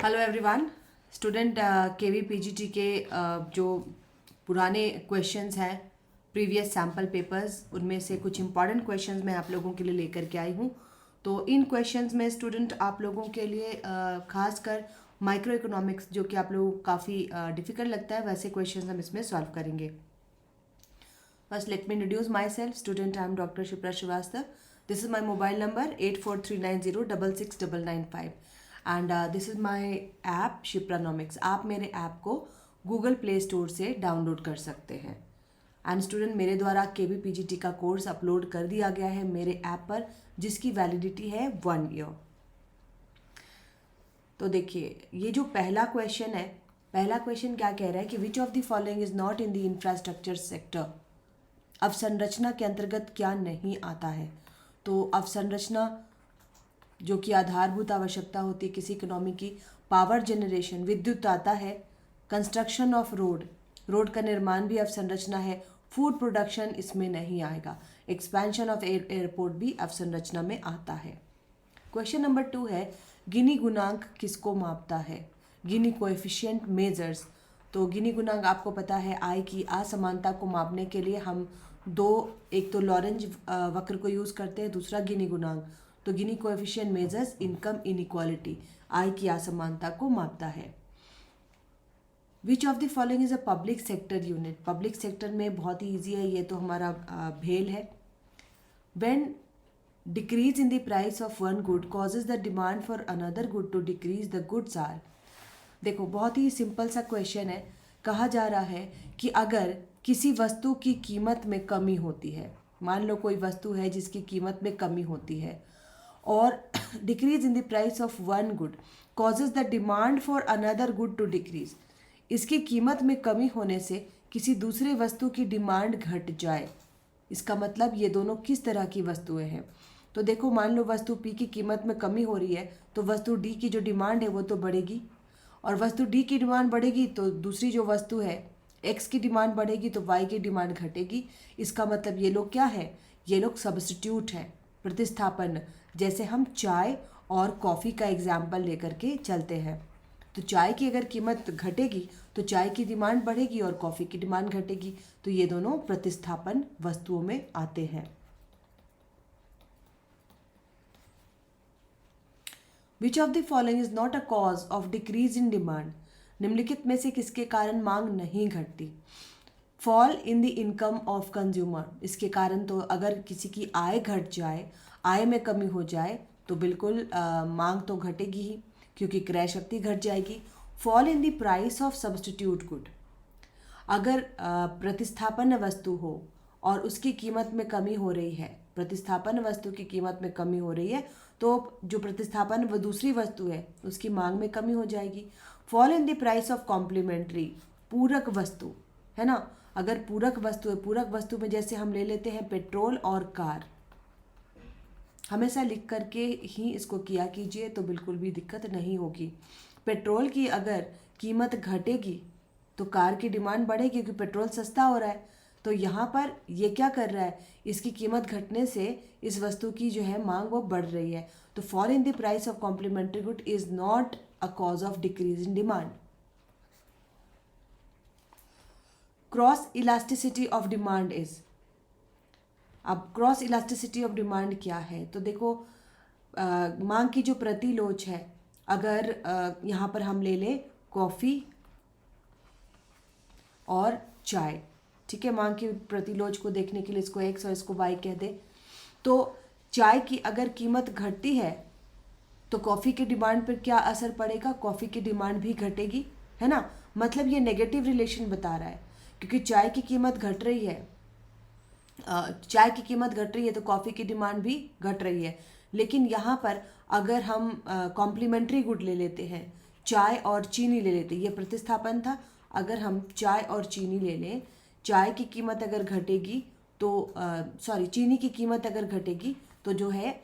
Hello everyone. Student केवी PGT के जो पुराने क्वेश्चंस हैं, प्रीवियस सैम्पल पेपर्स, उनमें से कुछ इंपॉर्टेंट क्वेश्चंस मैं आप लोगों के लिए लेकर के आई हूँ। तो इन क्वेश्चंस में स्टूडेंट आप लोगों के लिए खासकर माइक्रो इकोनॉमिक्स, जो कि आप लोगों को काफ़ी डिफिकल्ट लगता है, वैसे क्वेश्चंस हम इसमें सॉल्व करेंगे। First, let me introduce myself. Student, I am Dr. Shipra Srivastav. This is my mobile number 8439066995. And this is my app Shipranomics. आप मेरे ऐप को गूगल प्ले स्टोर से डाउनलोड कर सकते हैं। एंड स्टूडेंट, मेरे द्वारा KVPGT का कोर्स अपलोड कर दिया गया है मेरे ऐप पर, जिसकी वैलिडिटी है 1 ईयर। तो देखिए, ये जो पहला क्वेश्चन है, पहला क्वेश्चन क्या कह रहा है कि विच of the following is not in the infrastructure sector. अवसंरचना के अंतर्गत क्या नहीं आता है। तो अवसंरचना जो कि आधारभूत आवश्यकता होती है किसी इकोनॉमी की, पावर जनरेशन, विद्युत आता है, कंस्ट्रक्शन ऑफ रोड, रोड का निर्माण भी अवसंरचना है, फूड प्रोडक्शन इसमें नहीं आएगा, एक्सपेंशन ऑफ एयरपोर्ट भी अवसंरचना में आता है। क्वेश्चन नंबर 2 है, गिनी गुणांक किसको मापता है। गिनी कोएफिशिएंट मेजर्स। तो गिनी गुणांक आपको पता है, आय की असमानता को मापने के लिए हम एक तो लॉरेंज वक्र को यूज़ करते हैं, दूसरा गिनी गुणांक। तो Gini coefficient measures income inequality, आय की असमानता को मापता है। Which of the following is a public sector unit. Public sector में बहुत ही ईजी है, ये तो हमारा भेल है। When decrease in the price of one good causes the demand for another good to decrease, the goods are. देखो, बहुत ही सिंपल सा क्वेश्चन है। कहा जा रहा है कि अगर किसी वस्तु की कीमत में कमी होती है, मान लो कोई वस्तु है जिसकी कीमत में कमी होती है, और decrease in the price of one good causes the demand for another good to decrease. इसकी कीमत में कमी होने से किसी दूसरे वस्तु की डिमांड घट जाए। इसका मतलब ये दोनों किस तरह की वस्तुएं हैं। तो देखो, मान लो वस्तु पी की कीमत में कमी हो रही है, तो वस्तु डी की जो डिमांड है वो तो बढ़ेगी, और वस्तु डी की डिमांड बढ़ेगी तो दूसरी जो वस्तु है एक्स की डिमांड बढ़ेगी, तो वाई की डिमांड घटेगी। इसका मतलब ये लोग क्या है, ये लोग सब्स्टिट्यूट है, प्रतिस्थापन। जैसे हम चाय और कॉफ़ी का एग्जाम्पल लेकर के चलते हैं, तो चाय की अगर कीमत घटेगी तो चाय की डिमांड बढ़ेगी और कॉफ़ी की डिमांड घटेगी। तो ये दोनों प्रतिस्थापन वस्तुओं में आते हैं। विच of the following is not a cause of decrease in demand. निम्नलिखित में से किसके कारण मांग नहीं घटती। Fall in the income of consumer. इसके कारण तो अगर किसी की आय घट जाए, आय में कमी हो जाए, तो बिल्कुल मांग तो घटेगी ही, क्योंकि क्रय शक्ति घट जाएगी। Fall in the price of substitute good. अगर प्रतिस्थापन वस्तु हो और उसकी कीमत में कमी हो रही है, प्रतिस्थापन वस्तु की कीमत में कमी हो रही है, तो जो प्रतिस्थापन वो दूसरी वस्तु है उसकी मांग में कमी हो जाएगी। Fall in the price of complementary, पूरक वस्तु है ना। अगर पूरक वस्तु है, पूरक वस्तु में जैसे हम ले लेते हैं पेट्रोल और कार, हमेशा लिख करके ही इसको किया कीजिए तो बिल्कुल भी दिक्कत नहीं होगी। पेट्रोल की अगर कीमत घटेगी तो कार की डिमांड बढ़ेगी, क्योंकि पेट्रोल सस्ता हो रहा है। तो यहाँ पर ये क्या कर रहा है, इसकी कीमत घटने से इस वस्तु की जो है मांग वो बढ़ रही है। तो fall in the price of complementary good is not a cause of decrease in demand. Cross elasticity of demand is. अब क्रॉस इलास्टिसिटी ऑफ डिमांड क्या है। तो देखो, मांग की जो प्रतिलोच है, अगर यहाँ पर हम ले लें कॉफ़ी और चाय, ठीक है, मांग की प्रतिलोच को देखने के लिए इसको एक्स और इसको वाई कह दे। तो चाय की अगर कीमत घटती है तो कॉफ़ी की डिमांड पर क्या असर पड़ेगा, कॉफ़ी की डिमांड भी घटेगी, है ना। मतलब ये नेगेटिव रिलेशन बता रहा है, क्योंकि चाय की कीमत घट रही है, चाय की कीमत घट रही है तो कॉफ़ी की डिमांड भी घट रही है। लेकिन यहाँ पर अगर हम कॉम्प्लीमेंट्री गुड ले लेते हैं, चाय और चीनी ले लेते हैं, ये प्रतिस्थापन था। अगर हम चाय और चीनी ले लें, चाय की कीमत अगर घटेगी तो चीनी की कीमत अगर घटेगी तो जो है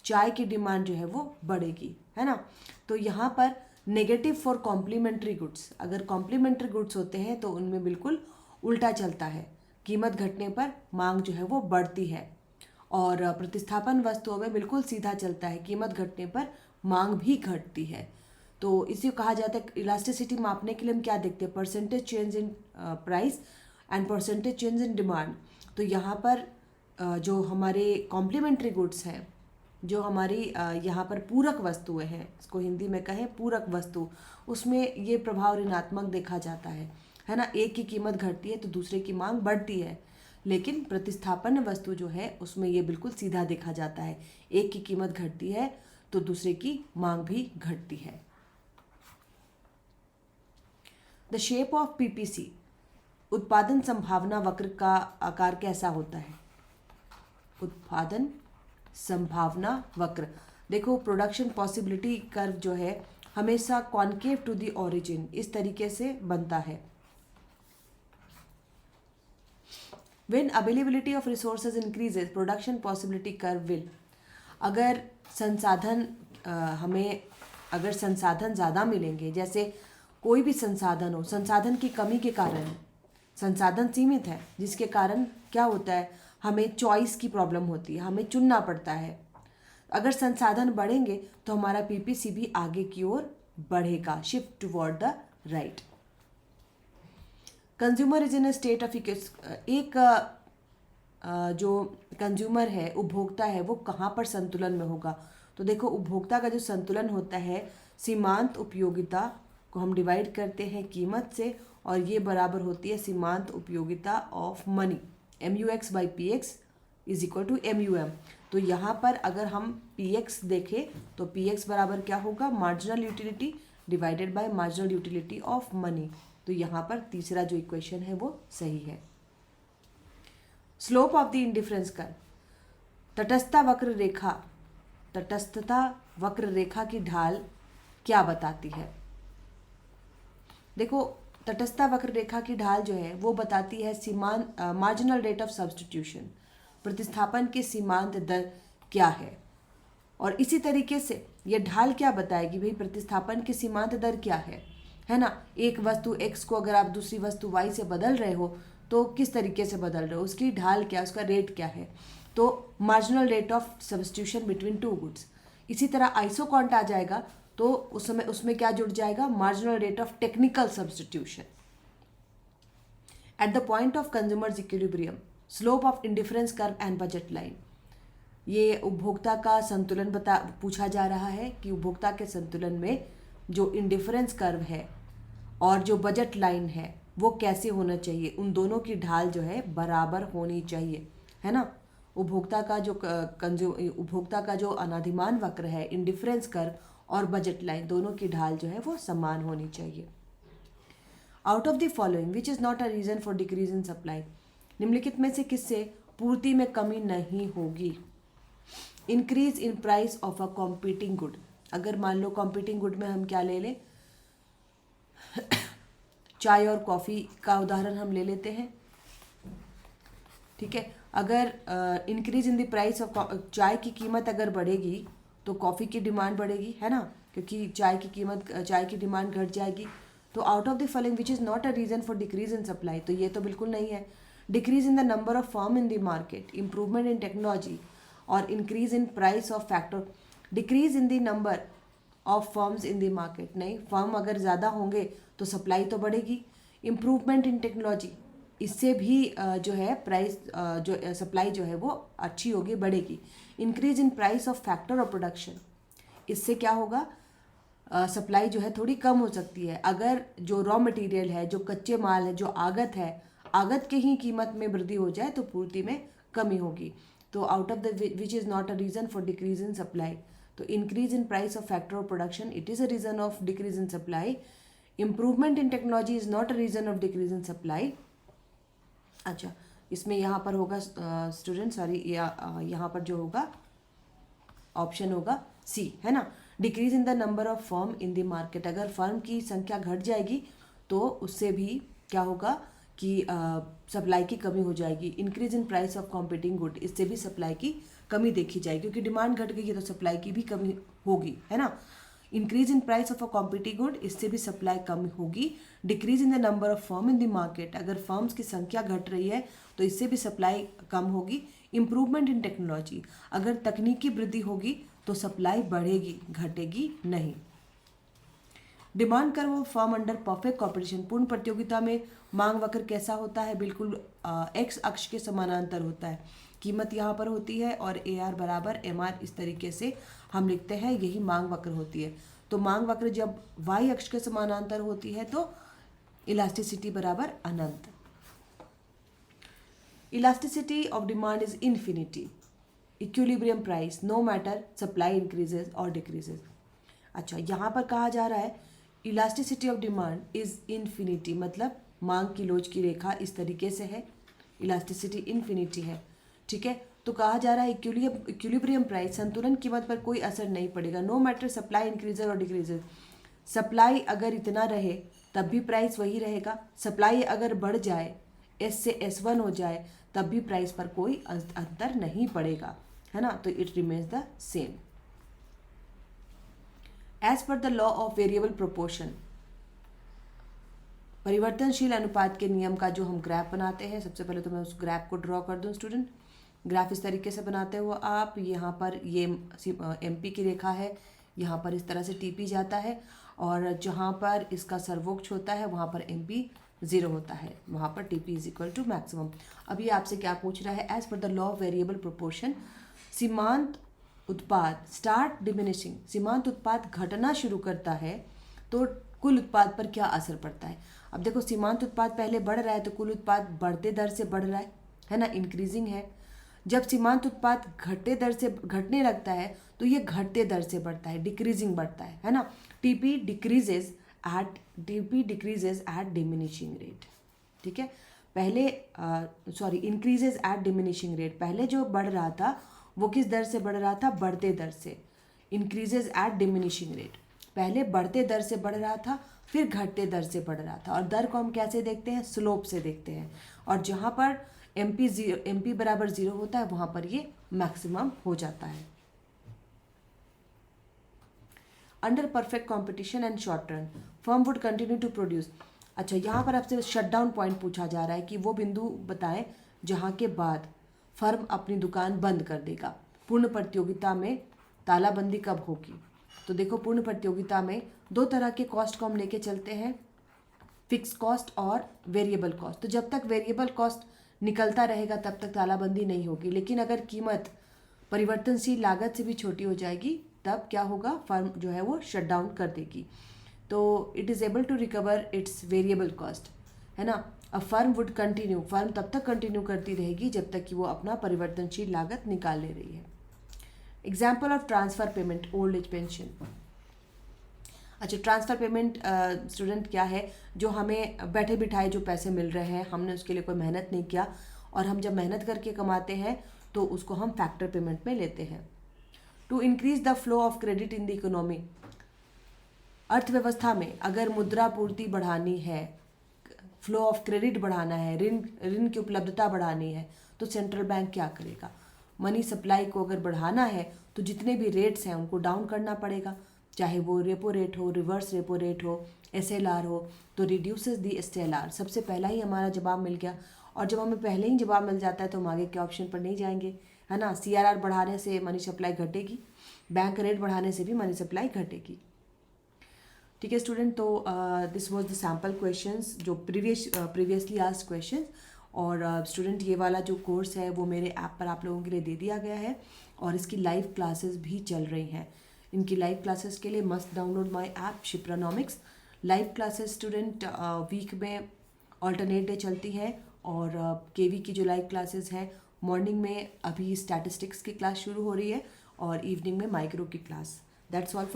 चाय की डिमांड जो है वो बढ़ेगी, है ना। तो यहाँ पर नेगेटिव फॉर कॉम्प्लीमेंट्री गुड्स, अगर कॉम्प्लीमेंट्री गुड्स होते हैं तो उनमें बिल्कुल उल्टा चलता है, कीमत घटने पर मांग जो है वो बढ़ती है, और प्रतिस्थापन वस्तुओं में बिल्कुल सीधा चलता है, कीमत घटने पर मांग भी घटती है। तो इसी को कहा जाता है इलास्टिसिटी मापने के लिए हम क्या देखते हैं, percentage change in price and percentage change in demand. तो यहाँ पर जो हमारे कॉम्प्लीमेंट्री गुड्स हैं, जो हमारी यहाँ पर पूरक वस्तुएं हैं, इसको हिंदी में कहें पूरक वस्तु, उसमें ये प्रभाव ऋणात्मक देखा जाता है ना। एक की कीमत घटती है तो दूसरे की मांग बढ़ती है, लेकिन प्रतिस्थापन वस्तु जो है उसमें ये बिल्कुल सीधा देखा जाता है, एक की कीमत घटती है तो दूसरे की मांग भी घटती है। द शेप ऑफ पीपीसी, उत्पादन संभावना वक्र का आकार कैसा होता है? उत्पादन संभावना वक्र, देखो प्रोडक्शन पॉसिबिलिटी कर्व जो है हमेशा कॉन्केव टू द ओरिजिन इस तरीके से बनता है। When availability of resources increases production possibility curve will, अगर संसाधन अगर संसाधन ज़्यादा मिलेंगे, जैसे कोई भी संसाधन हो, संसाधन की कमी के कारण संसाधन सीमित है, जिसके कारण क्या होता है, हमें चॉइस की प्रॉब्लम होती है, हमें चुनना पड़ता है। अगर संसाधन बढ़ेंगे तो हमारा पीपीसी भी आगे की ओर बढ़ेगा, shift toward the right. Consumer is in a state of एक जो कंज्यूमर है, उपभोक्ता है, वो कहाँ पर संतुलन में होगा? तो देखो उपभोक्ता का जो संतुलन होता है, सीमांत उपयोगिता को हम डिवाइड करते हैं कीमत से, और ये बराबर होती है सीमांत उपयोगिता of money, MUX by PX is equal to MUM। तो यहाँ पर अगर हम PX देखें तो PX बराबर क्या होगा, marginal utility divided by marginal utility of money. तो यहाँ पर तीसरा जो इक्वेशन है वो सही है। Slope of the indifference curve, तटस्थता वक्र रेखा की ढाल क्या बताती है? देखो तटस्थता वक्र रेखा की ढाल जो है वो बताती है मार्जिनल रेट ऑफ सब्स्टिट्यूशन, प्रतिस्थापन की सीमांत दर क्या है। और इसी तरीके से ये ढाल क्या बताएगी, भाई प्रतिस्थापन की सीमांत दर क्या है ना। एक वस्तु x को अगर आप दूसरी वस्तु y से बदल रहे हो तो किस तरीके से बदल रहे हो, उसकी ढाल क्या, उसका रेट क्या है, तो marginal rate of substitution between two goods. इसी तरह आइसोकॉन्ट आ जाएगा तो उस समय उसमें क्या जुड़ जाएगा, marginal rate of technical substitution. At the point of consumers equilibrium, slope of indifference curve and budget line, ये उपभोक्ता का संतुलन पूछा जा रहा है कि उपभोक्ता के संतुलन में जो इंडिफरेंस कर्व है और जो बजट लाइन है वो कैसे होना चाहिए, उन दोनों की ढाल जो है बराबर होनी चाहिए, है ना। उपभोक्ता का जो अनाधिमान वक्र है, इंडिफरेंस कर्व और बजट लाइन, दोनों की ढाल जो है वो समान होनी चाहिए। Out of the following which is not a reason for decrease in supply, निम्नलिखित में से किससे पूर्ति में कमी नहीं होगी? Increase in price of a competing good, अगर मान लो कॉम्पीटिंग गुड में हम क्या ले लें, चाय और कॉफ़ी का उदाहरण हम ले लेते हैं, ठीक है। अगर increase in the price of, चाय की कीमत अगर बढ़ेगी तो कॉफ़ी की डिमांड बढ़ेगी, है ना, क्योंकि चाय की डिमांड घट जाएगी। तो out of the following which is not a reason for decrease in supply, तो ये तो बिल्कुल नहीं है। Decrease in the number of firm in the market, improvement in technology और increase in price of factor. Decrease in the number of firms in the market, नहीं, firm अगर ज़्यादा होंगे तो सप्लाई तो बढ़ेगी। इम्प्रूवमेंट इन टेक्नोलॉजी, इससे भी जो है प्राइस जो सप्लाई जो है वो अच्छी होगी, बढ़ेगी। Increase in price of factor of production, इससे क्या होगा, सप्लाई जो है थोड़ी कम हो सकती है। अगर जो रॉ मटेरियल है, जो कच्चे माल है, जो आगत है, आगत के ही कीमत में वृद्धि हो जाए तो पूर्ति में कमी होगी। तो out of the which is not a reason for decrease in supply, तो increase in price of factor of production it is a reason of decrease in supply. Improvement in technology is not a reason of decrease in supply. अच्छा, इसमें यहाँ पर होगा student, sorry, यहाँ पर जो होगा ऑप्शन होगा सी, है ना। Decrease in the number of firm in the market, अगर फर्म की संख्या घट जाएगी तो उससे भी क्या होगा कि सप्लाई की कमी हो जाएगी। Increase in price of competing good, इससे भी सप्लाई की कमी देखी जाएगी, क्योंकि डिमांड घट गई है तो सप्लाई की भी कमी होगी, है ना। Increase in price of a competitive good, इससे भी सप्लाई कम होगी। Decrease in the number of firm in the market, अगर फर्म्स की संख्या घट रही है तो इससे भी सप्लाई कम होगी। इम्प्रूवमेंट इन टेक्नोलॉजी, अगर तकनीकी वृद्धि होगी तो सप्लाई बढ़ेगी, घटेगी नहीं। Demand curve of firm under perfect competition, पूर्ण प्रतियोगिता में मांग वक्र कैसा होता है, बिल्कुल एक्स अक्ष के समानांतर होता है। कीमत यहाँ पर होती है और ए आर बराबर एम आर, इस तरीके से हम लिखते हैं, यही मांग वक्र होती है। तो मांग वक्र जब वाई अक्ष के समानांतर होती है तो इलास्टिसिटी बराबर अनंत। Elasticity of demand is infinity, equilibrium price no matter supply increases और डिक्रीजेज। अच्छा, यहाँ पर कहा जा रहा है elasticity of demand is infinity, मतलब मांग की लोच की रेखा इस तरीके से है, इलास्टिसिटी इन्फिनिटी है, ठीक है। तो कहा जा रहा है इक्विलिब्रियम प्राइस, संतुलन कीमत पर कोई असर नहीं पड़ेगा। नो मैटर सप्लाई इंक्रीजेज और डिक्रीजेज, सप्लाई अगर इतना रहे तब भी प्राइस वही रहेगा, सप्लाई अगर बढ़ जाए एस से S1 हो जाए तब भी प्राइस पर कोई अंतर नहीं पड़ेगा, है ना। तो it remains the same. As per the law of variable proportion, परिवर्तनशील अनुपात के नियम का जो हम ग्राफ बनाते हैं, सबसे पहले तो मैं उस ग्राफ को ड्रॉ कर दूं स्टूडेंट। ग्राफ इस तरीके से बनाते हुए आप, यहाँ पर ये MP की रेखा है, यहाँ पर इस तरह से TP जाता है, और जहाँ पर इसका सर्वोच्च होता है वहाँ पर MP 0 होता है, वहाँ पर TP is equal to maximum. अभी आपसे क्या पूछ रहा है, as per the law of variable proportion सीमांत उत्पाद स्टार्ट डिमिनिशिंग, सीमांत उत्पाद घटना शुरू करता है तो कुल उत्पाद पर क्या असर पड़ता है। अब देखो, सीमांत उत्पाद पहले बढ़ रहा है तो कुल उत्पाद बढ़ते दर से बढ़ रहा है ना, इंक्रीजिंग है। जब सीमांत उत्पाद घटते दर से घटने लगता है तो ये घटते दर से बढ़ता है, डिक्रीजिंग बढ़ता है ना। TP decreases at diminishing rate, ठीक है। पहले इंक्रीजेज एट डिमिनिशिंग रेट, पहले जो बढ़ रहा था वो किस दर से बढ़ रहा था, बढ़ते दर से। इंक्रीजेज एट डिमिनिशिंग रेट, पहले बढ़ते दर से बढ़ रहा था, फिर घटते दर से बढ़ रहा था। और दर को हम कैसे देखते हैं, स्लोप से देखते हैं। और जहाँ पर MP बराबर 0 होता है वहाँ पर ये मैक्सिमम हो जाता है। Under perfect competition and short run firm would continue to produce. अच्छा, यहाँ पर आपसे शटडाउन पॉइंट पूछा जा रहा है कि वो बिंदु बताएं जहाँ के बाद फर्म अपनी दुकान बंद कर देगा। पूर्ण प्रतियोगिता में तालाबंदी कब होगी। तो देखो, पूर्ण प्रतियोगिता में दो तरह के कॉस्ट को हम लेके चलते हैं, फिक्स कॉस्ट और वेरिएबल कॉस्ट। तो जब तक वेरिएबल कॉस्ट निकलता रहेगा तब तक तालाबंदी नहीं होगी, लेकिन अगर कीमत परिवर्तनशील लागत से भी छोटी हो जाएगी तब क्या होगा, फर्म जो है वो शट डाउन कर देगी। तो it is able to recover its variable cost, है ना। A firm would continue, firm तब तक कंटिन्यू करती रहेगी जब तक कि वो अपना परिवर्तनशील लागत निकाल ले रही है। Example of transfer payment, old age pension. अच्छा, ट्रांसफ़र पेमेंट स्टूडेंट क्या है, जो हमें बैठे बिठाए जो पैसे मिल रहे हैं, हमने उसके लिए कोई मेहनत नहीं किया, और हम जब मेहनत करके कमाते हैं तो उसको हम फैक्टर पेमेंट में लेते हैं। To increase the flow of credit in the economy, अर्थव्यवस्था में अगर मुद्रा पूर्ति बढ़ानी है, फ्लो ऑफ क्रेडिट बढ़ाना है, ऋण की उपलब्धता बढ़ानी है, तो सेंट्रल बैंक क्या करेगा, मनी सप्लाई को अगर बढ़ाना है तो जितने भी रेट्स हैं उनको डाउन करना पड़ेगा, चाहे वो रेपो रेट हो, रिवर्स रेपो रेट हो, SLR हो, तो रिड्यूसेस दी SLR। सबसे पहला ही हमारा जवाब मिल गया, और जब हमें पहले ही जवाब मिल जाता है तो हम आगे के ऑप्शन पर नहीं जाएंगे, है ना। CRR बढ़ाने से मनी सप्लाई घटेगी, बैंक रेट बढ़ाने से भी मनी सप्लाई घटेगी, ठीक है स्टूडेंट। तो this was the sample questions जो प्रीवियसली आस्क्ड क्वेश्चंस। और स्टूडेंट ये वाला जो कोर्स है वो मेरे ऐप पर आप लोगों के लिए दे दिया गया है, और इसकी लाइव क्लासेस भी चल रही हैं। इनकी लाइव क्लासेस के लिए must download my app Shipranomics. Live classes student week में ऑल्टरनेट डे चलती हैं, और KV की जो लाइव क्लासेस हैं, मॉर्निंग में अभी स्टैटिस्टिक्स की क्लास शुरू हो रही है और इवनिंग में माइक्रो की क्लास। That's all for